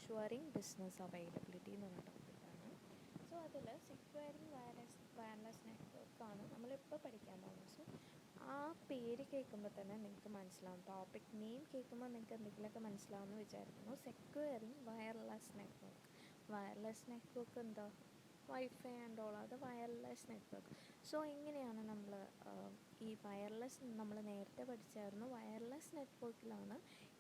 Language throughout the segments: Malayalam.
എൻഷുവറിങ് ബിസിനസ് അവൈലബിലിറ്റി എന്ന് പറഞ്ഞ ടോപ്പിക്കാണ്. സോ അതിൽ സെക്യൂറിങ് വയർലെസ് നെറ്റ്വർക്കാണ് നമ്മളിപ്പോൾ പഠിക്കാൻ പോകുന്നത്. സോ ആ പേര് കേൾക്കുമ്പോൾ തന്നെ നിങ്ങൾക്ക് മനസ്സിലാവും, ടോപ്പിക് നെയിം കേൾക്കുമ്പോൾ നിങ്ങൾക്ക് എന്തെങ്കിലുമൊക്കെ മനസ്സിലാവുമെന്ന് വിചാരിക്കുന്നു. സെക്യൂറിങ് വയർലെസ് നെറ്റ്വർക്ക് എന്താ, വൈഫൈ ആൻഡ് ഓൾ, അത് വയർലെസ് നെറ്റ്വർക്ക്. സോ എങ്ങനെയാണ് നമ്മൾ ഈ വയർലെസ്, നമ്മൾ നേരത്തെ പഠിച്ചായിരുന്നു, വയർലെസ് നെറ്റ്വർക്കിലാണ്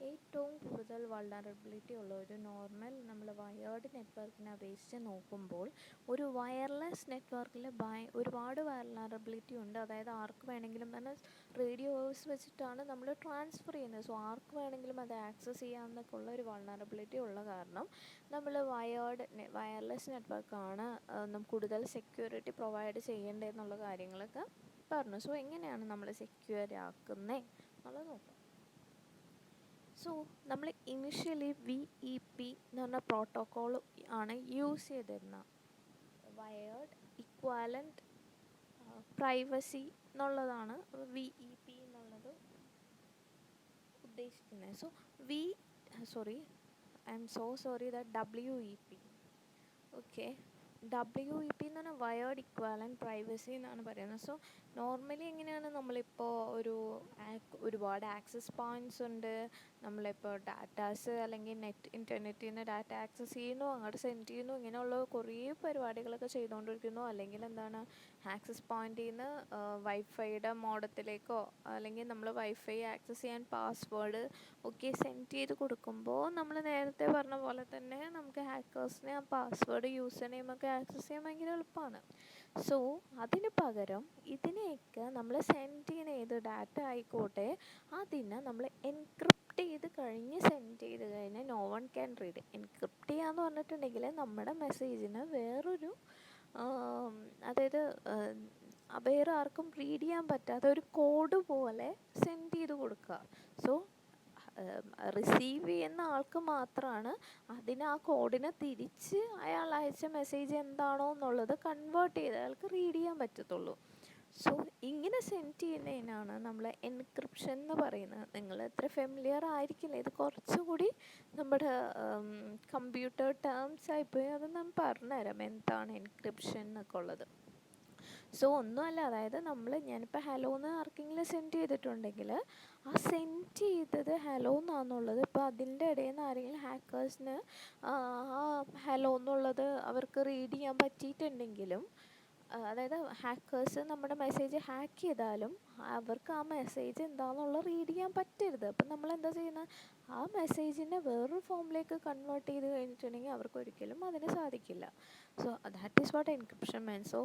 ഏറ്റവും കൂടുതൽ വൾനറബിലിറ്റി ഉള്ള ഒരു നോർമൽ നമ്മൾ വയേർഡ് നെറ്റ്വർക്കിനെ അപേക്ഷിച്ച് നോക്കുമ്പോൾ ഒരു വയർലെസ് നെറ്റ്വർക്കിൽ ഒരുപാട് വൾനറബിലിറ്റി ഉണ്ട്. അതായത് ആർക്ക് വേണമെങ്കിലും തന്നെ റേഡിയോ വേവ്സ് വെച്ചിട്ടാണ് നമ്മൾ ട്രാൻസ്ഫർ ചെയ്യുന്നത്. സോ ആർക്ക് വേണമെങ്കിലും അത് ആക്സസ് ചെയ്യാമെന്നൊക്കെ ഉള്ള ഒരു വൾനറബിലിറ്റി ഉള്ള കാരണം നമ്മൾ വയർലെസ് നെറ്റ്വർക്കാണ് കൂടുതൽ സെക്യൂരിറ്റി പ്രൊവൈഡ് ചെയ്യേണ്ടതെന്നുള്ള കാര്യങ്ങളൊക്കെ പറഞ്ഞു. സോ എങ്ങനെയാണ് നമ്മൾ സെക്യൂർ ആക്കുന്നത് എന്നുള്ളത് നോക്കാം. സോ നമ്മൾ ഇനിഷ്യലി VEP എന്ന് പറഞ്ഞ പ്രോട്ടോക്കോൾ ആണ് യൂസ് ചെയ്തിരുന്നത്, വയേർഡ് ഇക്വാലൻറ്റ് പ്രൈവസി എന്നുള്ളതാണ് VEP എന്നുള്ളത് ഉദ്ദേശിക്കുന്നത്. So I M so sorry that WEP. Okay, WEP എന്ന് പറഞ്ഞാൽ വയേർഡ് ഇക്വാലൻറ്റ് പ്രൈവസി എന്നാണ് പറയുന്നത്. സോ നോർമലി എങ്ങനെയാണ് നമ്മളിപ്പോൾ ഒരുപാട് ആക്സസ് പോയിൻറ്റ്സ് ഉണ്ട്, നമ്മളിപ്പോൾ ഡാറ്റാസ് അല്ലെങ്കിൽ ഇൻ്റർനെറ്റിൽ നിന്ന് ഡാറ്റ ആക്സസ് ചെയ്യുന്നു, അങ്ങോട്ട് സെൻഡ് ചെയ്യുന്നു, ഇങ്ങനെയുള്ള കുറേ പരിപാടികളൊക്കെ ചെയ്തുകൊണ്ടിരിക്കുന്നു. അല്ലെങ്കിൽ എന്താണ്, ആക്സസ് പോയിൻറ്റിൽ നിന്ന് വൈഫൈയുടെ മോഡത്തിലേക്കോ അല്ലെങ്കിൽ നമ്മൾ വൈഫൈ ആക്സസ് ചെയ്യാൻ പാസ്വേഡ് ഒക്കെ സെൻഡ് ചെയ്ത് കൊടുക്കുമ്പോൾ നമ്മൾ നേരത്തെ പറഞ്ഞ പോലെ തന്നെ നമുക്ക് ഹാക്കേഴ്സിനെ ആ പാസ്വേഡ് യൂസർ നെയിമൊക്കെ ആക്സസ് ചെയ്യാൻ ഭയങ്കര എളുപ്പമാണ്. സോ അതിന് പകരം ഇതിനെയൊക്കെ നമ്മൾ സെൻഡ് ചെയ്യുന്ന ഏത് ഡാറ്റ ആയിക്കോട്ടെ അതിനെ നമ്മൾ എൻക്രിപ്റ്റ് ചെയ്ത് സെൻഡ് ചെയ്ത് കഴിഞ്ഞാൽ no one can read. Encrypt ചെയ്യാന്ന് പറഞ്ഞിട്ടുണ്ടെങ്കിൽ നമ്മുടെ മെസ്സേജിന് വേറൊരു അതായത് വേറെ ആർക്കും റീഡ് ചെയ്യാൻ പറ്റാത്ത ഒരു കോഡ് പോലെ സെൻഡ് ചെയ്ത് കൊടുക്കുക. സോ റിസീവ് ചെയ്യുന്ന ആൾക്ക് മാത്രമാണ് ആ കോഡിനെ തിരിച്ച് അയാൾ അയച്ച മെസ്സേജ് എന്താണോ എന്നുള്ളത് കൺവേർട്ട് ചെയ്ത് അയാൾക്ക് റീഡ് ചെയ്യാൻ പറ്റത്തുള്ളൂ. സോ ഇങ്ങനെ സെൻഡ് ചെയ്യുന്നതിനാണ് നമ്മൾ എൻക്രിപ്ഷൻ എന്ന് പറയുന്നത്. നിങ്ങൾ എത്ര ഫെമിലിയർ ആയിരിക്കില്ല, ഇത് കുറച്ചുകൂടി നമ്മുടെ കമ്പ്യൂട്ടർ ടേംസ് ആയിപ്പോയി. അത് ഞാൻ പറഞ്ഞുതരാം എന്താണ് എൻക്രിപ്ഷൻ എന്നൊക്കെ ഉള്ളത്. സോ ഒന്നുമല്ല, അതായത് ഞാനിപ്പോൾ ഹലോ എന്ന് ആർക്കെങ്കിലും സെൻഡ് ചെയ്തിട്ടുണ്ടെങ്കിൽ ആ സെൻഡ് ചെയ്തത് ഹലോ എന്നാണെന്നുള്ളത് ഇപ്പോൾ അതിൻ്റെ ഇടയിൽ നിന്ന് ആരെങ്കിലും ഹാക്കേഴ്സിന് ആ ഹലോ എന്നുള്ളത് അവർക്ക് റീഡ് ചെയ്യാൻ പറ്റിയിട്ടുണ്ടെങ്കിലും, അതായത് ഹാക്കേഴ്സ് നമ്മുടെ മെസ്സേജ് ഹാക്ക് ചെയ്താലും അവർക്ക് ആ മെസ്സേജ് എന്താണെന്നുള്ളത് റീഡ് ചെയ്യാൻ പറ്റരുത്. അപ്പം നമ്മൾ എന്താ ചെയ്യുന്നത്, ആ മെസ്സേജിനെ വേറൊരു ഫോമിലേക്ക് കൺവേർട്ട് ചെയ്ത് കഴിഞ്ഞിട്ടുണ്ടെങ്കിൽ അവർക്ക് ഒരിക്കലും അതിന് സാധിക്കില്ല. So that is what encryption means. So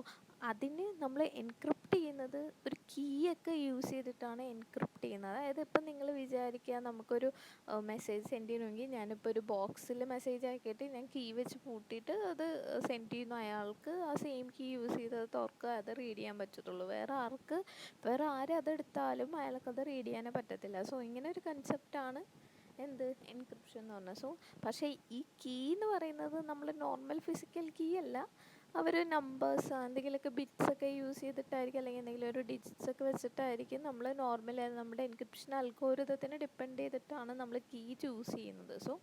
അതിന് നമ്മൾ എൻക്രിപ്റ്റ് ചെയ്യുന്നത് ഒരു കീ ഒക്കെ യൂസ് ചെയ്തിട്ടാണ് എൻക്രിപ്റ്റ് ചെയ്യുന്നത്. അതായത് ഇപ്പം നിങ്ങൾ വിചാരിക്കുക, നമുക്കൊരു മെസ്സേജ് സെൻഡ് ചെയ്യണമെങ്കിൽ ഞാനിപ്പോൾ ഒരു ബോക്സിൽ മെസ്സേജ് ആക്കിയിട്ട് ഞാൻ കീ വെച്ച് പൂട്ടിയിട്ട് അത് സെൻഡ് ചെയ്യുന്നു, അയാൾക്ക് ആ സെയിം കീ യൂസ് ചെയ്ത് അത് തുറക്കുക, അത് റീഡ് ചെയ്യാൻ പറ്റത്തുള്ളൂ. വേറെ ആരും അതെടുത്താലും അയാൾക്കത് റീഡ് ചെയ്യാനേ പറ്റത്തില്ല. സോ ഇങ്ങനെ ഒരു കൺസെപ്റ്റാണ് എൻക്രിപ്ഷൻ എന്ന് പറഞ്ഞാൽ. സോ പക്ഷേ ഈ കീ എന്ന് പറയുന്നത് നമ്മൾ നോർമൽ ഫിസിക്കൽ കീ അല്ല, അവർ നമ്പേഴ്സ് എന്തെങ്കിലുമൊക്കെ ബിറ്റ്സൊക്കെ യൂസ് ചെയ്തിട്ടായിരിക്കും, അല്ലെങ്കിൽ എന്തെങ്കിലും ഒരു ഡിജിറ്റ്സ് ഒക്കെ വെച്ചിട്ടായിരിക്കും നമ്മൾ നോർമലി നമ്മുടെ എൻക്രിപ്ഷൻ അൽഗോരിതത്തിനെ ഡിപ്പെൻഡ് ചെയ്തിട്ടാണ് നമ്മൾ കീ ചൂസ് ചെയ്യുന്നത്. സോ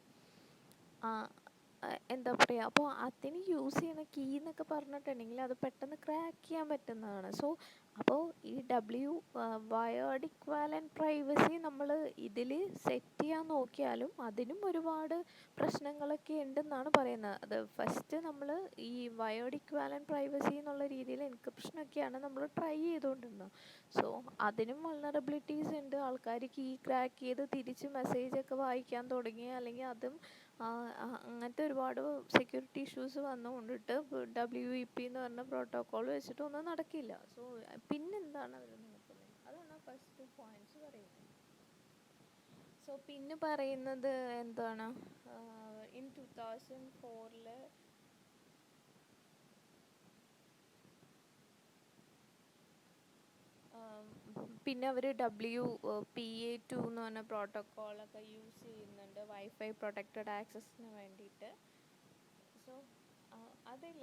എന്താ പറയുക, അപ്പോൾ അതിന് യൂസ് ചെയ്യുന്ന കീ എന്നൊക്കെ പറഞ്ഞിട്ടുണ്ടെങ്കിൽ അത് പെട്ടെന്ന് ക്രാക്ക് ചെയ്യാൻ പറ്റുന്നതാണ്. സോ അപ്പോൾ ഈ വയേർഡ് ഇക്വാലൻറ്റ് പ്രൈവസി നമ്മൾ ഇതിൽ സെറ്റ് ചെയ്യാൻ നോക്കിയാലും അതിനും ഒരുപാട് പ്രശ്നങ്ങളൊക്കെ ഉണ്ടെന്നാണ് പറയുന്നത്. അത് ഫസ്റ്റ് നമ്മൾ ഈ വയേർഡ് ഇക്വാലൻറ്റ് പ്രൈവസി എന്നുള്ള രീതിയിൽ എൻക്രിപ്ഷനൊക്കെയാണ് നമ്മൾ ട്രൈ ചെയ്തുകൊണ്ടിരുന്നത്. സോ അതിനും വൾനറബിലിറ്റീസ് ഉണ്ട്. ആൾക്കാർ കീ ക്രാക്ക് ചെയ്ത് തിരിച്ച് മെസ്സേജൊക്കെ വായിക്കാൻ തുടങ്ങി, അല്ലെങ്കിൽ അതും അങ്ങനത്തെ ഒരുപാട് സെക്യൂരിറ്റി ഇഷ്യൂസ് വന്നുകൊണ്ടിട്ട് WEP എന്ന് പറഞ്ഞ പ്രോട്ടോക്കോൾ വെച്ചിട്ടൊന്നും നടക്കില്ല. സോ പിന്നെന്താണ് അവർ നോക്കുന്നത്, അതാണ് ഫസ്റ്റ് പോയിന്റ്സ് പറയുന്നത്. സോ പിന്നെ പറയുന്നത് എന്താണ്, ഇൻ 2004 പിന്നെ അവർ WPA2 എന്ന് പറഞ്ഞ പ്രോട്ടോക്കോളൊക്കെ യൂസ് ചെയ്യുന്നുണ്ട് വൈഫൈ പ്രൊട്ടക്റ്റഡ് ആക്സസിന് വേണ്ടിയിട്ട്. സോ അതിൽ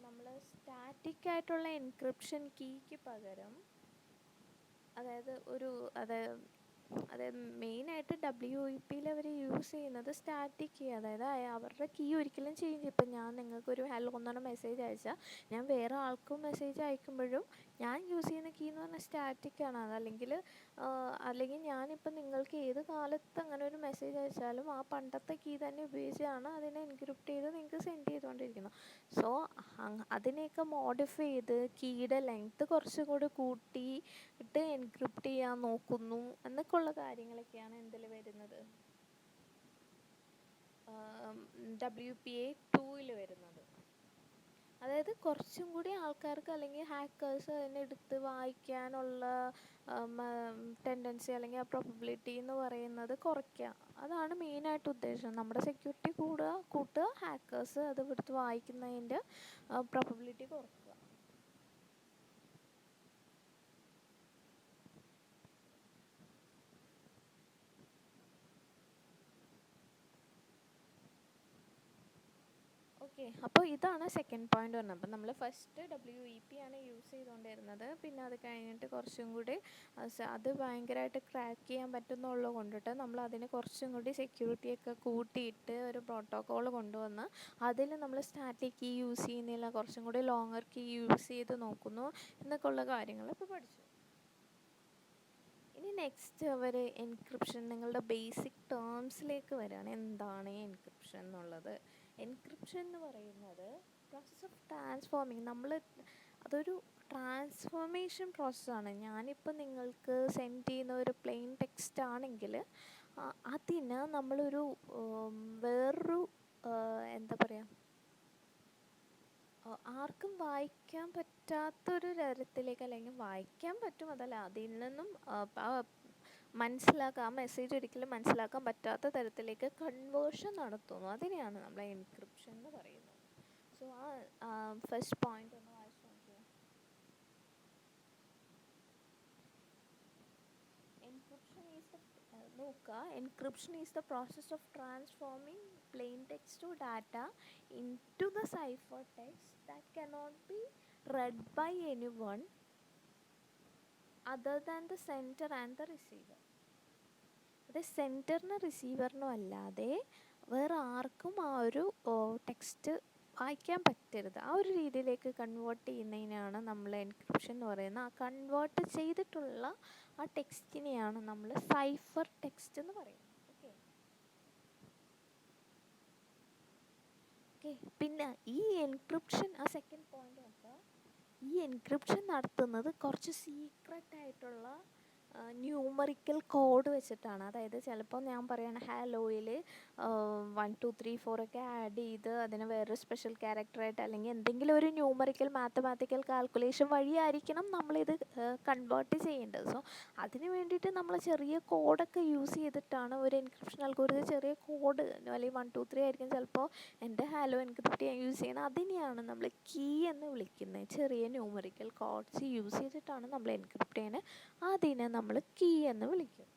നമ്മൾ സ്റ്റാറ്റിക് ആയിട്ടുള്ള എൻക്രിപ്ഷൻ കീക്ക് പകരം, അതായത് അതായത് മെയിനായിട്ട് WEP അവർ യൂസ് ചെയ്യുന്നത് സ്റ്റാറ്റിക് കീ, അതായത് അവരുടെ കീ ഒരിക്കലും ചേഞ്ച്. ഇപ്പം ഞാൻ നിങ്ങൾക്കൊരു ഹലോ എന്നൊരു മെസ്സേജ് അയച്ചാൽ ഞാൻ വേറെ ആൾക്കും മെസ്സേജ് അയക്കുമ്പോഴും ഞാൻ യൂസ് ചെയ്യുന്ന കീ എന്ന് പറഞ്ഞാൽ സ്റ്റാറ്റിക്കാണ്. അല്ലെങ്കിൽ ഞാനിപ്പോൾ നിങ്ങൾക്ക് ഏത് കാലത്ത് അങ്ങനെ ഒരു മെസ്സേജ് അയച്ചാലും ആ പണ്ടത്തെ കീ തന്നെ ഉപയോഗിച്ചാണ് അതിനെ എൻക്രിപ്റ്റ് ചെയ്ത് നിങ്ങൾക്ക് സെൻഡ് ചെയ്തുകൊണ്ടിരിക്കുന്നത്. സോ അതിനെയൊക്കെ മോഡിഫൈ ചെയ്ത് കീയുടെ ലെങ്ത്ത് കുറച്ചും കൂടി കൂട്ടിയിട്ട് എൻക്രിപ്റ്റ് ചെയ്യാൻ നോക്കുന്നു എന്നൊക്കെയുള്ള കാര്യങ്ങളൊക്കെയാണ് എന്തിൽ വരുന്നത്, WPA2 വരുന്നത്. അതായത് കുറച്ചും കൂടി ആൾക്കാർക്ക് അല്ലെങ്കിൽ ഹാക്കേഴ്സ് അതിനെ എടുത്ത് വായിക്കാനുള്ള ടെൻഡൻസി അല്ലെങ്കിൽ ആ പ്രോബബിലിറ്റി എന്ന് പറയുന്നത് കുറയ്ക്കുക. അതാണ് മെയിനായിട്ട് ഉദ്ദേശം. നമ്മുടെ സെക്യൂരിറ്റി കൂട്ടുക, ഹാക്കേഴ്സ് അത് എടുത്ത് വായിക്കുന്നതിൻ്റെ പ്രോബബിലിറ്റി കുറയ്ക്കുക. ഓക്കെ, അപ്പോൾ ഇതാണ് സെക്കൻഡ് പോയിന്റ് പറഞ്ഞത്. അപ്പം നമ്മൾ ഫസ്റ്റ് WEP ആണ് യൂസ് ചെയ്തുകൊണ്ടിരുന്നത്. പിന്നെ അത് കഴിഞ്ഞിട്ട് കുറച്ചും കൂടി അത് ഭയങ്കരമായിട്ട് ക്രാക്ക് ചെയ്യാൻ പറ്റുന്നുള്ളത് കൊണ്ടിട്ട് നമ്മൾ അതിന് കുറച്ചും കൂടി സെക്യൂരിറ്റിയൊക്കെ കൂട്ടിയിട്ട് ഒരു പ്രോട്ടോക്കോൾ കൊണ്ടുവന്ന് അതിൽ നമ്മൾ സ്റ്റാറ്റിക് കീ യൂസ് ചെയ്യുന്നില്ല, കുറച്ചും കൂടി ലോങ്ങർ കീ യൂസ് ചെയ്ത് നോക്കുന്നു എന്നൊക്കെയുള്ള കാര്യങ്ങൾ ഇപ്പോൾ പഠിച്ചു. ഇനി നെക്സ്റ്റ് അവർ എൻക്രിപ്ഷൻ, നിങ്ങളുടെ ബേസിക് ടേംസിലേക്ക് വരികയാണ്. എന്താണ് എൻക്രിപ്ഷൻ എന്നുള്ളത്? എൻക്രിപ്ഷൻ എന്ന് പറയുന്നത് പ്രോസസ് ഓഫ് ട്രാൻസ്ഫോമിങ്, അതൊരു ട്രാൻസ്ഫോർമേഷൻ പ്രോസസ്സാണ്. ഞാനിപ്പോൾ നിങ്ങൾക്ക് സെൻഡ് ചെയ്യുന്ന ഒരു പ്ലെയിൻ ടെക്സ്റ്റ് ആണെങ്കിൽ അതിന് നമ്മളൊരു വേറൊരു എന്താ പറയുക, ആർക്കും വായിക്കാൻ പറ്റാത്തൊരു തരത്തിലേക്ക്, അല്ലെങ്കിൽ വായിക്കാൻ പറ്റും അതല്ല, അതിൽ നിന്നും മനസ്സിലാക്കാൻ, ആ മെസ്സേജ് ഒരിക്കലും മനസ്സിലാക്കാൻ പറ്റാത്ത തരത്തിലേക്ക് കൺവേർഷൻ നടത്തുന്നു. അതിനെയാണ് നമ്മൾ എൻക്രിപ്ഷൻ എന്ന് പറയുന്നത്. സോ ആ ഫസ്റ്റ് പോയിന്റ് ഒന്ന് വായിച്ചു നോക്കിയോ. Encryption is the process of transforming plain text to data into the ciphertext that cannot be read by anyone other than the sender and the receiver. അത് സെൻറ്ററിനും റിസീവറിനും അല്ലാതെ വേറെ ആർക്കും ആ ഒരു ടെക്സ്റ്റ് വായിക്കാൻ പറ്റരുത്. ആ ഒരു രീതിയിലേക്ക് കൺവേർട്ട് ചെയ്യുന്നതിനാണ് നമ്മൾ എൻക്രിപ്ഷൻ എന്ന് പറയുന്നത്. ആ കൺവേർട്ട് ചെയ്തിട്ടുള്ള ആ ടെക്സ്റ്റിനെയാണ് നമ്മൾ സൈഫർ ടെക്സ്റ്റ് എന്ന് പറയുന്നത്. ഓക്കെ, പിന്നെ ഈ എൻക്രിപ്ഷൻ, ആ സെക്കൻഡ് പോയിന്റ് നോക്കുക, ഈ എൻക്രിപ്ഷൻ നടത്തുന്നത് കുറച്ച് സീക്രട്ട് ആയിട്ടുള്ള ന്യൂമറിക്കൽ കോഡ് വെച്ചിട്ടാണ്. അതായത് ചിലപ്പോൾ ഞാൻ പറയുകയാണ് ഹാലോയിൽ 1 2 3 4 ഒക്കെ ആഡ് ചെയ്ത് അതിന് വേറൊരു സ്പെഷ്യൽ ക്യാരക്ടറായിട്ട് അല്ലെങ്കിൽ എന്തെങ്കിലും ഒരു ന്യൂമറിക്കൽ മാത്തമാറ്റിക്കൽ കാൽക്കുലേഷൻ വഴിയായിരിക്കണം നമ്മളിത് കൺവേർട്ട് ചെയ്യേണ്ടത്. സോ അതിന് വേണ്ടിയിട്ട് നമ്മൾ ചെറിയ കോഡൊക്കെ യൂസ് ചെയ്തിട്ടാണ് ഒരു എൻക്രിപ്ഷൻ അൽഗോരിതം, ചെറിയ കോഡ് അല്ലെങ്കിൽ 1 2 3 ആയിരിക്കും ചിലപ്പോൾ എൻ്റെ ഹാലോ എൻക്രിപ്റ്റ് ചെയ്യാൻ യൂസ് ചെയ്യുന്നത്. അതിനെയാണ് നമ്മൾ കീ എന്ന് വിളിക്കുന്നത്. ചെറിയ ന്യൂമറിക്കൽ കോഡ്സ് യൂസ് ചെയ്തിട്ടാണ് നമ്മൾ എൻക്രിപ്റ്റ് ചെയ്യുന്നത്. അതിനെ നമ്മൾ കീ എന്ന് വിളിക്കും.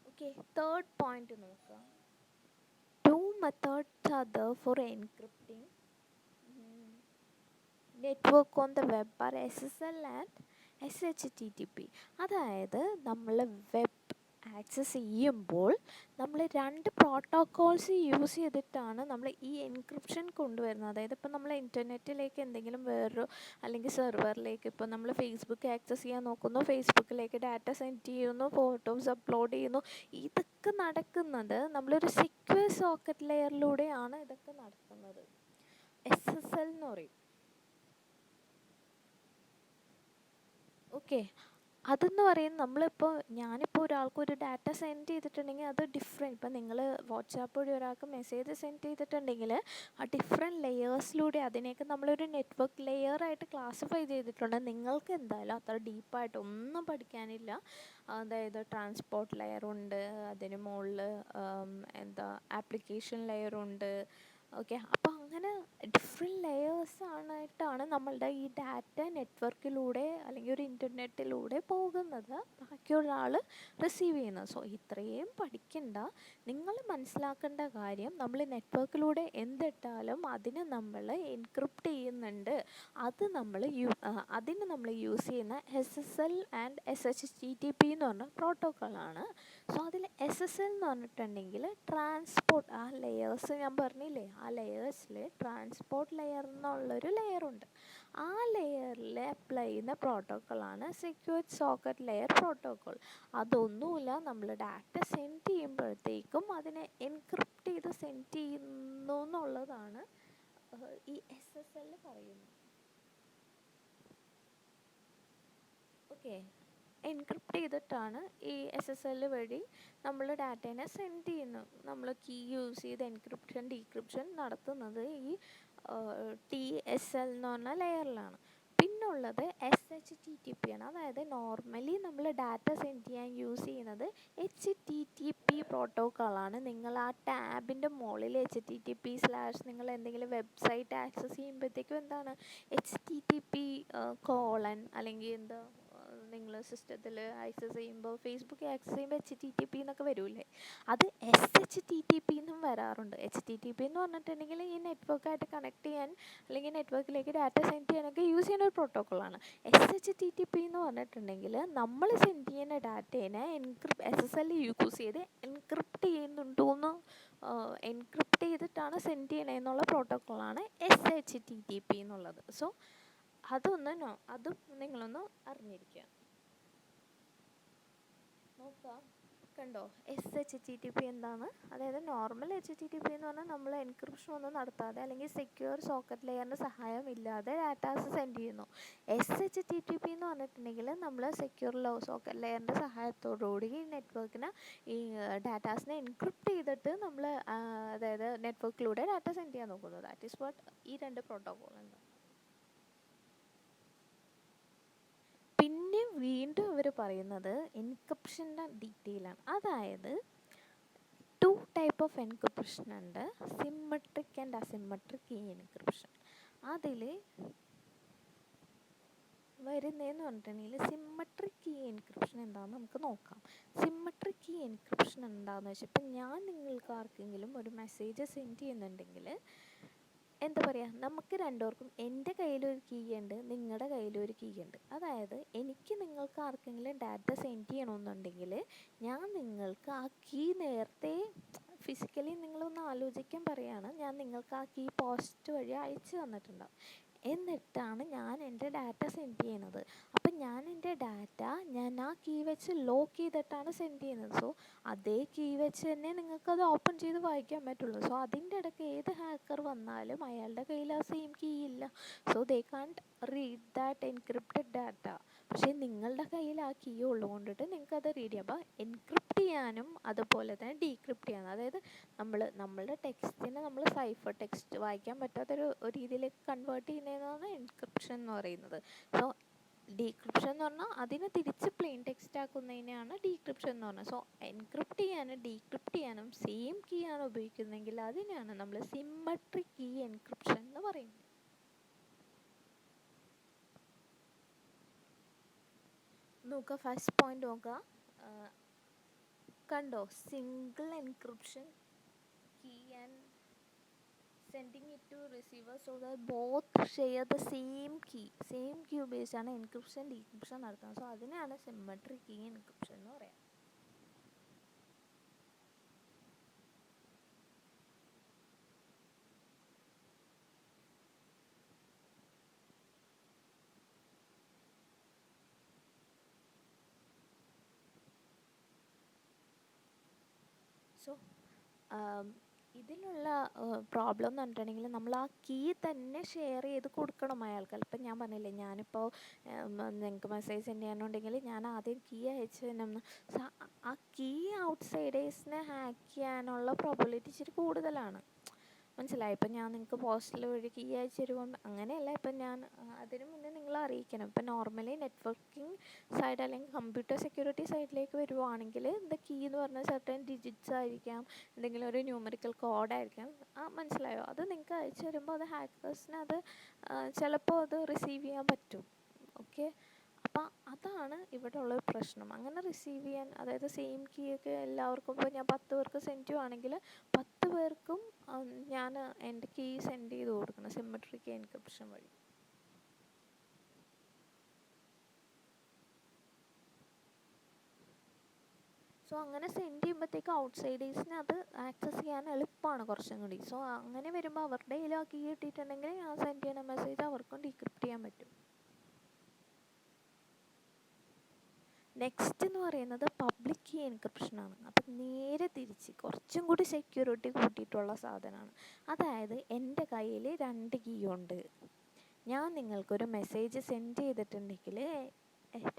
ഓക്കെ, തേർഡ് പോയിന്റ് നോക്കുക. 2 methods are there for encrypting network on the web are SSL and SHTTP. അതായത് നമ്മൾ വെബ് ആക്സസ് ചെയ്യുമ്പോൾ നമ്മൾ 2 പ്രോട്ടോക്കോൾസ് യൂസ് ചെയ്തിട്ടാണ് നമ്മൾ ഈ എൻക്രിപ്ഷൻ കൊണ്ടുവരുന്നത്. അതായത് ഇപ്പോൾ നമ്മൾ ഇൻ്റർനെറ്റിലേക്ക് എന്തെങ്കിലും വേറൊരു അല്ലെങ്കിൽ സെർവറിലേക്ക്, ഇപ്പോൾ നമ്മൾ ഫേസ്ബുക്ക് ആക്സസ് ചെയ്യാൻ നോക്കുന്നു, ഫേസ്ബുക്കിലേക്ക് ഡാറ്റ സെൻഡ് ചെയ്യുന്നു, ഫോട്ടോസ് അപ്ലോഡ് ചെയ്യുന്നു, ഇതൊക്കെ നടക്കുന്നത് നമ്മളൊരു സെക്യൂർ സോക്കറ്റ് ലെയറിലൂടെയാണ് ഇതൊക്കെ നടത്തുന്നത്. SSL എന്ന് പറയും. ഓക്കെ, അതെന്ന് പറയുന്നത് ഞാനിപ്പോൾ ഒരാൾക്ക് ഒരു ഡാറ്റ സെൻഡ് ചെയ്തിട്ടുണ്ടെങ്കിൽ അത് ഡിഫറെൻറ്റ്, ഇപ്പം നിങ്ങൾ വാട്സാപ്പ് വഴി ഒരാൾക്ക് മെസ്സേജ് സെൻഡ് ചെയ്തിട്ടുണ്ടെങ്കിൽ ആ ഡിഫറെൻറ്റ് ലെയേഴ്സിലൂടെ അതിനെയൊക്കെ നമ്മളൊരു നെറ്റ്വർക്ക് ലെയറായിട്ട് ക്ലാസിഫൈ ചെയ്തിട്ടുണ്ട്. നിങ്ങൾക്ക് എന്തായാലും അത്ര ഡീപ്പായിട്ട് ഒന്നും പഠിക്കാനില്ല. അതായത് ട്രാൻസ്പോർട്ട് ലെയറുണ്ട്, അതിന് മുകളിൽ ആപ്ലിക്കേഷൻ ലെയറുണ്ട്. ഓക്കെ, അപ്പോൾ അങ്ങനെ ഡിഫറെൻറ്റ് ലെയേഴ്സ് ആയിട്ടാണ് നമ്മളുടെ ഈ ഡാറ്റ നെറ്റ്വർക്കിലൂടെ അല്ലെങ്കിൽ ഒരു ഇൻ്റർനെറ്റിലൂടെ പോകുന്നത്, ബാക്കിയുള്ള ആൾ റിസീവ് ചെയ്യുന്നത്. സോ ഇത്രയും പഠിക്കണ്ട. നിങ്ങൾ മനസ്സിലാക്കേണ്ട കാര്യം, നമ്മൾ നെറ്റ്വർക്കിലൂടെ എന്തിട്ടാലും അതിനെ നമ്മൾ എൻക്രിപ്റ്റ് ചെയ്യുന്നുണ്ട്. അതിന് നമ്മൾ യൂസ് ചെയ്യുന്ന SSL ആൻഡ് SHTTP എന്ന് പറഞ്ഞ പ്രോട്ടോക്കോളാണ്. സോ അതിൽ SSL എന്ന് പറഞ്ഞിട്ടുണ്ടെങ്കിൽ ട്രാൻസ്പോർട്ട്, ആ ലെയേഴ്സ് ഞാൻ പറഞ്ഞില്ലേ, ആ ലെയേഴ്സിൽ ട്രാൻസ്പോർട്ട് ലെയർ എന്നുള്ളൊരു ലെയറുണ്ട്. ആ ലെയറിൽ അപ്ലൈ ചെയ്യുന്ന പ്രോട്ടോക്കോളാണ് സെക്യൂർഡ് സോക്കറ്റ് ലെയർ പ്രോട്ടോക്കോൾ. അതൊന്നുമില്ല, നമ്മൾ ഡാറ്റ സെൻഡ് ചെയ്യുമ്പോഴത്തേക്കും അതിനെ എൻക്രിപ്റ്റ് ചെയ്ത് സെൻഡ് ചെയ്യുന്നു എന്നുള്ളതാണ് ഈ SSL പറയുന്നത്. ഓക്കെ, എൻക്രിപ്റ്റ് ചെയ്തിട്ടാണ് ഈ SSL വഴി നമ്മൾ ഡാറ്റേനെ സെൻഡ് ചെയ്യുന്നു. നമ്മൾ കീ യൂസ് ചെയ്ത് എൻക്രിപ്ഷൻ ഡീക്രിപ്ഷൻ നടത്തുന്നത് ഈ TSL എന്ന് പറഞ്ഞ ലെയറിലാണ്. പിന്നുള്ളത് SHTTP ആണ്. അതായത് നോർമലി നമ്മൾ ഡാറ്റ സെൻഡ് ചെയ്യാൻ യൂസ് ചെയ്യുന്നത് HTTP പ്രോട്ടോക്കോളാണ്. നിങ്ങൾ ആ ടാബിൻ്റെ മുകളിൽ HTTP/ നിങ്ങൾ എന്തെങ്കിലും വെബ്സൈറ്റ് ആക്സസ് ചെയ്യുമ്പോഴത്തേക്കും എന്താണ് HTTP അല്ലെങ്കിൽ എന്താ, നിങ്ങൾ സിസ്റ്റത്തിൽ ആക്സസ് ചെയ്യുമ്പോൾ, ഫേസ്ബുക്ക് ആക്സസ് ചെയ്യുമ്പോൾ HTTP എന്നൊക്കെ വരില്ലേ, അത് SHTTP എന്നും വരാറുണ്ട്. HTTP എന്ന് പറഞ്ഞിട്ടുണ്ടെങ്കിൽ ഈ നെറ്റ്വർക്കായിട്ട് കണക്ട് ചെയ്യാൻ അല്ലെങ്കിൽ നെറ്റ്വർക്കിലേക്ക് ഡാറ്റ സെൻഡ് ചെയ്യാനൊക്കെ യൂസ് ചെയ്യുന്ന ഒരു പ്രോട്ടോക്കോളാണ്. SHTTP എന്ന് പറഞ്ഞിട്ടുണ്ടെങ്കിൽ നമ്മൾ സെൻഡ് ചെയ്യുന്ന ഡാറ്റേനെ SSL യൂസ് ചെയ്ത് എൻക്രിപ്റ്റ് ചെയ്യുന്നുണ്ടോയെന്ന് എൻക്രിപ്റ്റ് ചെയ്തിട്ടാണ് സെൻഡ് ചെയ്യണമെന്നുള്ള പ്രോട്ടോക്കോളാണ് SHTTP എന്നുള്ളത്. സോ അതും നിങ്ങളൊന്ന് അറിഞ്ഞിരിക്കുക. നോക്കാം, കണ്ടോ SHTTP എന്താണ്? അതായത് നോർമൽ HTTP എന്ന് പറഞ്ഞാൽ നമ്മൾ എൻക്രിപ്ഷൻ ഒന്നും നടത്താതെ അല്ലെങ്കിൽ സെക്യൂർ സോക്കറ്റ് ലെയറിൻ്റെ സഹായം ഇല്ലാതെ ഡാറ്റാസ് സെൻഡ് ചെയ്യുന്നു. SHTTP എന്ന് പറഞ്ഞിട്ടുണ്ടെങ്കിൽ നമ്മൾ സെക്യൂർ സോക്കറ്റ് ലെയറിൻ്റെ സഹായത്തോടുകൂടി ഈ നെറ്റ്വർക്കിന് ഈ ഡാറ്റാസിനെ എൻക്രിപ്റ്റ് ചെയ്തിട്ട് നമ്മൾ അതായത് നെറ്റ്വർക്കിലൂടെ ഡാറ്റ സെൻഡ് ചെയ്യാൻ നോക്കുന്നത്. ദാറ്റ് ഈസ് വാട്ട് ഈ രണ്ട് പ്രോട്ടോക്കോൾ ഉണ്ട്. പിന്നെ വീണ്ടും ഇവർ പറയുന്നത് എൻക്രിപ്ഷൻ്റെ ഡീറ്റെയിലാണ്. അതായത് 2 ടൈപ്പ് ഓഫ് എൻക്രിപ്ഷൻ ഉണ്ട്, സിമ്മട്രിക് ആൻഡ് അസിമ്മട്രിക് കീ എൻക്രിപ്ഷൻ. അതിൽ വരുന്നതെന്ന് പറഞ്ഞിട്ടുണ്ടെങ്കിൽ സിമ്മട്രിക് കീ എൻക്രിപ്ഷൻ എന്താണെന്ന് നമുക്ക് നോക്കാം. സിമ്മട്രിക് കീ എൻക്രിപ്ഷൻ എന്താണെന്ന് വെച്ചാൽ, ഇപ്പം ഞാൻ നിങ്ങൾക്ക് ആർക്കെങ്കിലും ഒരു മെസ്സേജ് സെൻഡ് ചെയ്യുന്നുണ്ടെങ്കിൽ എന്താ പറയുക, നമുക്ക് രണ്ടുപേർക്കും എൻ്റെ കയ്യിലൊരു കീ ഉണ്ട്, നിങ്ങളുടെ കയ്യിലൊരു കീ ഉണ്ട്. അതായത് എനിക്ക് നിങ്ങൾക്ക് ആർക്കെങ്കിലും ഡാറ്റ സെൻഡ് ചെയ്യണമെന്നുണ്ടെങ്കിൽ ഞാൻ നിങ്ങൾക്ക് ആ കീ നേരത്തെ ഫിസിക്കലി നിങ്ങളൊന്ന് ആലോചിക്കാൻ പറയുകയാണ്, ഞാൻ നിങ്ങൾക്ക് ആ കീ പോസ്റ്റ് വഴി അയച്ചു തന്നിട്ടുണ്ടാവും. എന്നിട്ടാണ് ഞാൻ എൻ്റെ ഡാറ്റ സെൻഡ് ചെയ്യുന്നത്. അപ്പം ഞാൻ എൻ്റെ ഡാറ്റ ആ കീ വെച്ച് ലോക്ക് ചെയ്തിട്ടാണ് സെൻഡ് ചെയ്യുന്നത്. സോ അതേ കീ വെച്ച് തന്നെ നിങ്ങൾക്കത് ഓപ്പൺ ചെയ്ത് വായിക്കാൻ പറ്റുള്ളൂ. സോ അതിൻ്റെ ഇടയ്ക്ക് ഏത് ഹാക്കർ വന്നാലും അയാളുടെ കയ്യിൽ ആ സെയിം കീ ഇല്ല. So they can't read that encrypted data. പക്ഷേ നിങ്ങളുടെ കയ്യിൽ ആ കീ ഉള്ളതുകൊണ്ടിട്ട് നിങ്ങൾക്കത് റീഡ് ചെയ്യാം. അപ്പോൾ എൻക്രിപ്റ്റ് ചെയ്യാനും അതുപോലെ തന്നെ ഡീക്രിപ്റ്റ് ചെയ്യാനും, അതായത് നമ്മളുടെ ടെക്സ്റ്റിനെ നമ്മൾ സൈഫർ ടെക്സ്റ്റ് വായിക്കാൻ പറ്റാത്തൊരു രീതിയിലേക്ക് കൺവേർട്ട് ചെയ്യുന്നതാണ് എൻക്രിപ്ഷൻ എന്ന് പറയുന്നത്. സോ ഡീക്രിപ്ഷൻ എന്ന് പറഞ്ഞാൽ അതിനെ തിരിച്ച് പ്ലെയിൻ ടെക്സ്റ്റ് ആക്കുന്നതിനെയാണ് ഡീക്രിപ്ഷൻ എന്ന് പറഞ്ഞത്. സോ എൻക്രിപ്റ്റ് ചെയ്യാനും ഡീക്രിപ്റ്റ് ചെയ്യാനും സെയിം കീ ആണ് ഉപയോഗിക്കുന്നതെങ്കിൽ അതിനെയാണ് നമ്മൾ സിമ്മട്രിക് കീ എൻക്രിപ്ഷൻ എന്ന് പറയുന്നത്. നോക്കുക, ഫസ്റ്റ് പോയിന്റ് നോക്കുക, കണ്ടോ, single encryption key and sending it to receiver so that both share the same key ഉപയോഗിച്ചാണ് എൻക്രിപ്ഷൻ ഡീക്രിപ്ഷൻ നടത്തുന്നത്. സോ അതിനെയാണ് സിമ്മട്രിക് കീ എൻക്രിപ്ഷൻ എന്ന് പറയാം. സോ ഇതിലുള്ള പ്രോബ്ലം എന്ന് പറഞ്ഞിട്ടുണ്ടെങ്കിൽ നമ്മൾ ആ കീ തന്നെ ഷെയർ ചെയ്ത് കൊടുക്കണം അയാൾക്ക്. ഇപ്പം ഞാൻ പറഞ്ഞില്ലേ, ഞാനിപ്പോൾ നിങ്ങൾക്ക് മെസ്സേജ് സെൻഡ് ചെയ്യാനുണ്ടെങ്കിൽ ഞാൻ ആദ്യം കീ അയച്ചു തന്നെ. ആ കീ ഔട്ട്സൈഡേഴ്സിനെ ഹാക്ക് ചെയ്യാനുള്ള പ്രോബിലിറ്റി ഇച്ചിരി കൂടുതലാണ്. മനസ്സിലായി. ഇപ്പം ഞാൻ നിങ്ങൾക്ക് പോസ്റ്റൽ വഴി കീ അയച്ചു തരുമ്പോൾ അങ്ങനെയല്ല. ഇപ്പം ഞാൻ അതിന് മുന്നേ നിങ്ങളെ അറിയിക്കണം. ഇപ്പം നോർമലി നെറ്റ്വർക്കിംഗ് സൈഡ് അല്ലെങ്കിൽ കമ്പ്യൂട്ടർ സെക്യൂരിറ്റി സൈഡിലേക്ക് വരുവാണെങ്കിൽ ദ കീ എന്ന് പറഞ്ഞാൽ സർട്ടൻ ഡിജിറ്റ്സ് ആയിരിക്കാം, എന്തെങ്കിലും ഒരു ന്യൂമറിക്കൽ കോഡായിരിക്കാം. മനസ്സിലായോ? അത് നിങ്ങൾക്ക് അയച്ചു തരുമ്പോൾ അത് ഹാക്കേഴ്സിന് അത് ചിലപ്പോൾ അത് റിസീവ് ചെയ്യാൻ പറ്റും. ഓക്കെ, അപ്പം അതാണ് ഇവിടെ ഉള്ളൊരു പ്രശ്നം. അങ്ങനെ റിസീവ് ചെയ്യാൻ, അതായത് സെയിം കീ ഒക്കെ എല്ലാവർക്കും, ഇപ്പോൾ ഞാൻ 10 പേർക്ക് സെൻഡ് ചെയ്യുവാണെങ്കിൽ 10 പേർക്കും ഞാൻ എൻ്റെ കീ സെൻഡ് ചെയ്ത് കൊടുക്കണം സിമ്മട്രിക് എൻക്രിപ്ഷൻ വഴി. സോ അങ്ങനെ സെൻഡ് ചെയ്യുമ്പോഴത്തേക്ക് ഔട്ട്സൈഡേഴ്സിന് അത് ആക്സസ് ചെയ്യാൻ എളുപ്പമാണ് കുറച്ചും കൂടി. സോ അങ്ങനെ വരുമ്പോൾ അവരുടെ കയ്യിൽ ആ കീ കിട്ടിയിട്ടുണ്ടെങ്കിൽ ഞാൻ സെൻഡ് ചെയ്യുന്ന മെസ്സേജ് അവർക്കും ഡീക്രിപ്റ്റ് ചെയ്യാൻ പറ്റും. നെക്സ്റ്റ് എന്ന് പറയുന്നത് പബ്ലിക് കീ എൻക്രിപ്ഷനാണ്. അപ്പം നേരെ തിരിച്ച് കുറച്ചും കൂടി സെക്യൂരിറ്റി കൂട്ടിയിട്ടുള്ള സാധനമാണ്. അതായത് എൻ്റെ കയ്യിൽ 2 കീ ഉണ്ട്. ഞാൻ നിങ്ങൾക്കൊരു മെസ്സേജ് സെൻഡ് ചെയ്തിട്ടുണ്ടെങ്കിൽ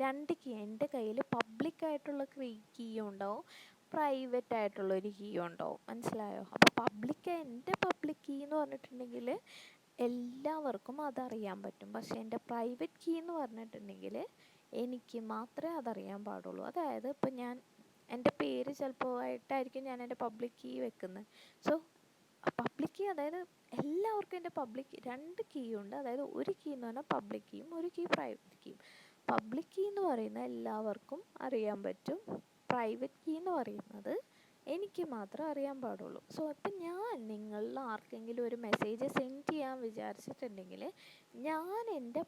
2 കീ എൻ്റെ കയ്യിൽ പബ്ലിക്കായിട്ടുള്ള കീ ഉണ്ടാവും, പ്രൈവറ്റ് ആയിട്ടുള്ളൊരു കീ ഉണ്ടാവും. മനസ്സിലായോ? അപ്പോൾ എൻ്റെ പബ്ലിക് കീ എന്ന് പറഞ്ഞിട്ടുണ്ടെങ്കിൽ എല്ലാവർക്കും അതറിയാൻ പറ്റും. പക്ഷേ എൻ്റെ പ്രൈവറ്റ് കീ എന്ന് പറഞ്ഞിട്ടുണ്ടെങ്കിൽ എനിക്ക് മാത്രമേ അതറിയാൻ പാടുള്ളൂ. അതായത് ഇപ്പം ഞാൻ എൻ്റെ പേര് ചിലപ്പോൾ ആയിട്ടായിരിക്കും ഞാൻ എൻ്റെ പബ്ലിക് കീ വെക്കുന്നത്. സോ പബ്ലിക് കീ, അതായത് എല്ലാവർക്കും എൻ്റെ പബ്ലിക് 2 കീ ഉണ്ട്. അതായത് ഒരു കീ എന്ന് പറഞ്ഞാൽ പബ്ലിക് കീയും ഒരു കീ പ്രൈവറ്റ് കീയും. പബ്ലിക് കീ എന്ന് പറയുന്നത് എല്ലാവർക്കും അറിയാൻ പറ്റും. പ്രൈവറ്റ് കീ എന്ന് പറയുന്നത് എനിക്ക് മാത്രമേ അറിയാൻ പാടുള്ളൂ. സോ ഇപ്പം ഞാൻ നിങ്ങളിൽ ആർക്കെങ്കിലും ഒരു മെസ്സേജ് സെൻഡ് ചെയ്യാൻ വിചാരിച്ചിട്ടുണ്ടെങ്കിൽ ഞാൻ എൻ്റെ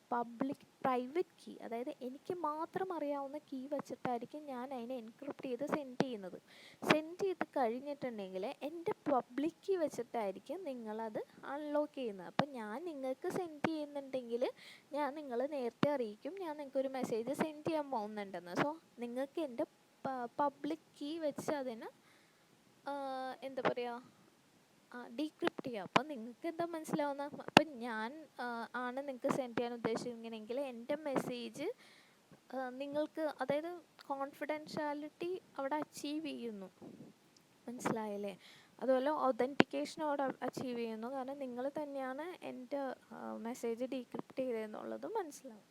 പ്രൈവറ്റ് കീ, അതായത് എനിക്ക് മാത്രം അറിയാവുന്ന കീ വെച്ചിട്ടായിരിക്കും ഞാൻ അതിനെ എൻക്രിപ്റ്റ് ചെയ്ത് സെൻഡ് ചെയ്യുന്നത്. സെൻഡ് ചെയ്ത് കഴിഞ്ഞിട്ടുണ്ടെങ്കിൽ എൻ്റെ പബ്ലിക് കീ വെച്ചിട്ടായിരിക്കും നിങ്ങളത് അൺലോക്ക് ചെയ്യുന്നത്. അപ്പം ഞാൻ നിങ്ങൾക്ക് സെൻഡ് ചെയ്യുന്നുണ്ടെങ്കിൽ ഞാൻ നിങ്ങളെ നേരത്തെ അറിയിക്കും ഞാൻ നിങ്ങൾക്കൊരു മെസ്സേജ് സെൻഡ് ചെയ്യാൻ പോകുന്നുണ്ടെന്ന്. സോ നിങ്ങൾക്ക് എൻ്റെ പബ്ലിക് കീ വെച്ച് അതിന് എന്താ പറയുക, ഡീക്രിപ്റ്റ് ചെയ്യാം. അപ്പം നിങ്ങൾക്ക് എന്താ മനസ്സിലാവുന്ന, അപ്പം ഞാൻ ആണ് നിങ്ങൾക്ക് സെൻഡ് ചെയ്യാൻ ഉദ്ദേശിക്കുന്നതെങ്കിൽ എൻ്റെ മെസ്സേജ് നിങ്ങൾക്ക്, അതായത് കോൺഫിഡൻഷ്യാലിറ്റി അവിടെ അച്ചീവ് ചെയ്യുന്നു. മനസ്സിലായല്ലേ? അതുപോലെ ഒതൻറ്റിക്കേഷൻ അവിടെ അച്ചീവ് ചെയ്യുന്നു. കാരണം നിങ്ങൾ തന്നെയാണ് എൻ്റെ മെസ്സേജ് ഡീക്രിപ്റ്റ് ചെയ്തതെന്നുള്ളത് മനസ്സിലാവും.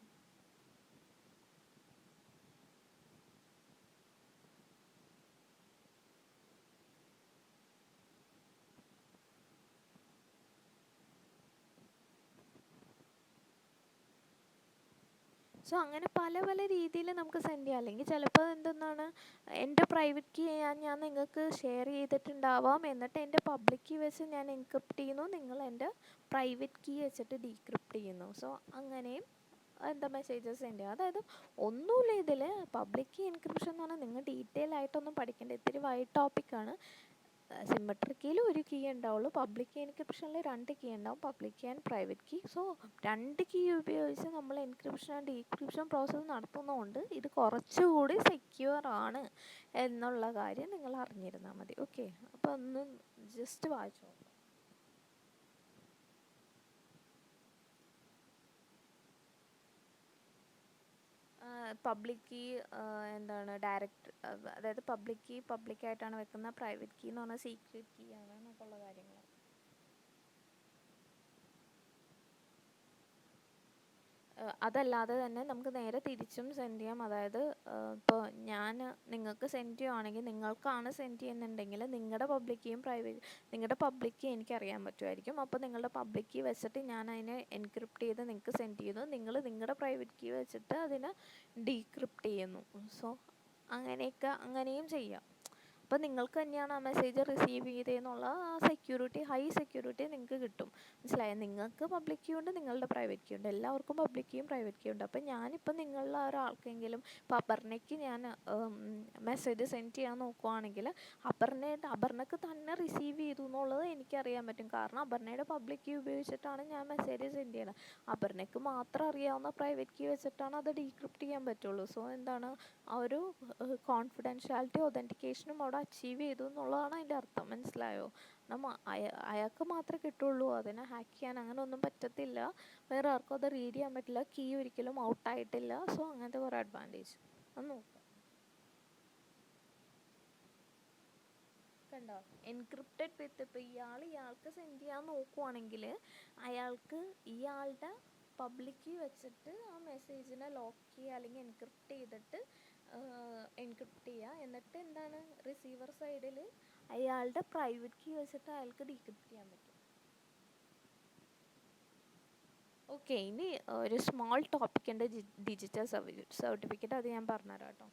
സോ അങ്ങനെ പല പല രീതിയിൽ നമുക്ക് സെൻഡ് ചെയ്യാം. അല്ലെങ്കിൽ ചിലപ്പോൾ എന്തെന്നാണ്, എൻ്റെ പ്രൈവറ്റ് കീ ഞാൻ നിങ്ങൾക്ക് ഷെയർ ചെയ്തിട്ടുണ്ടാവാം, എന്നിട്ട് എൻ്റെ പബ്ലിക് കീ വെച്ച് ഞാൻ എൻക്രിപ്റ്റ് ചെയ്യുന്നു, നിങ്ങൾ എൻ്റെ പ്രൈവറ്റ് കീ വെച്ചിട്ട് ഡീക്രിപ്റ്റ് ചെയ്യുന്നു. സോ അങ്ങനെയും എന്താ മെസ്സേജസ് സെൻഡ് ചെയ്യുക. അതായത് ഒന്നുമില്ല, ഇതിൽ പബ്ലിക് കീ എൻക്രിപ്ഷൻ എന്ന് പറഞ്ഞാൽ നിങ്ങൾ ഡീറ്റെയിൽ ആയിട്ടൊന്നും പഠിക്കേണ്ട, ഇത്തിരി വൈഡ് ടോപ്പിക്കാണ്. സിമ്മട്രിക്കിയിൽ ഒരു കീ ഉണ്ടാവുള്ളൂ, പബ്ലിക് കീ എൻക്രിപ്ഷനിൽ 2 കീ ഉണ്ടാവും, public key and private key. So 2 key ഉപയോഗിച്ച് നമ്മൾ എൻക്രിപ്ഷൻ ആൻഡ് ഡീക്രിപ്ഷൻ പ്രോസസ്സ് നടത്തുന്നതുകൊണ്ട് ഇത് കുറച്ചുകൂടി സെക്യൂർ ആണ് എന്നുള്ള കാര്യം നിങ്ങൾ അറിഞ്ഞിരുന്നാൽ മതി. ഓക്കെ, അപ്പോൾ ഒന്ന് ജസ്റ്റ് വായിച്ചു നോക്കാം. പബ്ലിക് കീ എന്താണ് ഡയറക്റ്റ്, അതായത് പബ്ലിക് കീ പബ്ലിക്കായിട്ടാണ് വെക്കുന്നത്, പ്രൈവറ്റ് കീ എന്ന് പറഞ്ഞാൽ സീക്രട്ട് കീ ആണ് എന്നൊക്കെയുള്ള കാര്യങ്ങൾ. അതല്ലാതെ തന്നെ നമുക്ക് നേരെ തിരിച്ചും സെൻഡ് ചെയ്യാം. അതായത് ഇപ്പോൾ ഞാൻ നിങ്ങൾക്ക് സെൻഡ് ചെയ്യുവാണെങ്കിൽ, നിങ്ങൾക്കാണ് സെൻഡ് ചെയ്യുന്നുണ്ടെങ്കിൽ നിങ്ങളുടെ പബ്ലിക് കീയും നിങ്ങളുടെ പബ്ലിക് കീ എനിക്കറിയാൻ പറ്റുമായിരിക്കും. അപ്പോൾ നിങ്ങളുടെ പബ്ലിക് കീ വെച്ചിട്ട് ഞാൻ അതിനെ എൻക്രിപ്റ്റ് ചെയ്ത് നിങ്ങൾക്ക് സെൻഡ് ചെയ്യുന്നു, നിങ്ങൾ നിങ്ങളുടെ പ്രൈവറ്റ് കീ വെച്ചിട്ട് അതിനെ ഡീക്രിപ്റ്റ് ചെയ്യുന്നു. സോ അങ്ങനെയും ചെയ്യാം. അപ്പോൾ നിങ്ങൾക്ക് തന്നെയാണ് ആ മെസ്സേജ് റിസീവ് ചെയ്തതെന്നുള്ള ആ സെക്യൂരിറ്റി, ഹൈ സെക്യൂരിറ്റി നിങ്ങൾക്ക് കിട്ടും. മനസ്സിലായോ? നിങ്ങൾക്ക് പബ്ലിക് കീ ഉണ്ട്, നിങ്ങളുടെ പ്രൈവറ്റ് കീ ഉണ്ട്, എല്ലാവർക്കും പബ്ലിക് കീയും പ്രൈവറ്റ് കീ ഉണ്ട്. അപ്പോൾ ഞാനിപ്പോൾ നിങ്ങളിൽ ഒരാൾക്കെങ്കിലും, ഇപ്പോൾ അപർണയ്ക്ക് ഞാൻ മെസ്സേജ് സെൻഡ് ചെയ്യാൻ നോക്കുവാണെങ്കിൽ അപർണയ്ക്ക് തന്നെ റിസീവ് ചെയ്തു എന്നുള്ളത് എനിക്കറിയാൻ പറ്റും. കാരണം അപർണയുടെ പബ്ലിക് കീ ഉപയോഗിച്ചിട്ടാണ് ഞാൻ മെസ്സേജ് സെൻഡ് ചെയ്യണത്. അപർണയ്ക്ക് മാത്രം അറിയാവുന്ന പ്രൈവറ്റ് കീ വെച്ചിട്ടാണ് അത് ഡീക്രിപ്റ്റ് ചെയ്യാൻ പറ്റുള്ളൂ. സോ എന്താണ്, ആ ഒരു കോൺഫിഡൻഷ്യാലിറ്റി ഒതൻറ്റിക്കേഷനും അവിടെ അച്ചീവ് ചെയ്തു എന്നുള്ളതാണ് അതിൻ്റെ അർത്ഥം. മനസ്സിലായോ? അയാൾക്ക് മാത്രമേ കിട്ടുള്ളൂ, അതിനെ ഹാക്ക് ചെയ്യാൻ അങ്ങനെ ഒന്നും പറ്റത്തില്ല, വേറെ ആർക്കും അത് റീഡ് ചെയ്യാൻ പറ്റില്ല, കീ ഒരിക്കലും ഔട്ടായിട്ടില്ല. സോ അങ്ങനത്തെ കുറേ അഡ്വാൻറ്റേജ് ഒന്ന് നോക്കാം. കണ്ടോ, എൻക്രിപ്റ്റഡ് വിത്ത്. ഇപ്പോൾ ഇയാൾക്ക് സെൻഡ് ചെയ്യാൻ നോക്കുവാണെങ്കിൽ അയാൾക്ക് ഇയാളുടെ പബ്ലിക് കീ വെച്ചിട്ട് ആ മെസ്സേജിനെ ലോക്ക് ചെയ്യുക അല്ലെങ്കിൽ എൻക്രിപ്റ്റ് ചെയ്തിട്ട് എൻക്രിപ്റ്റ് ചെയ്യുക. എന്നിട്ട് എന്താണ്, റിസീവർ സൈഡിൽ അയാളുടെ പ്രൈവറ്റ് കീ വെച്ചിട്ട് അയാൾക്ക് ഡീക്രിപ്റ്റ് ചെയ്യാൻ പറ്റും. ഓക്കെ, ഇനി ഒരു സ്മോൾ ടോപ്പിക് ഉണ്ട്, ഡിജിറ്റൽ സർട്ടിഫിക്കറ്റ്. അത് ഞാൻ പറഞ്ഞുതരാം കേട്ടോ.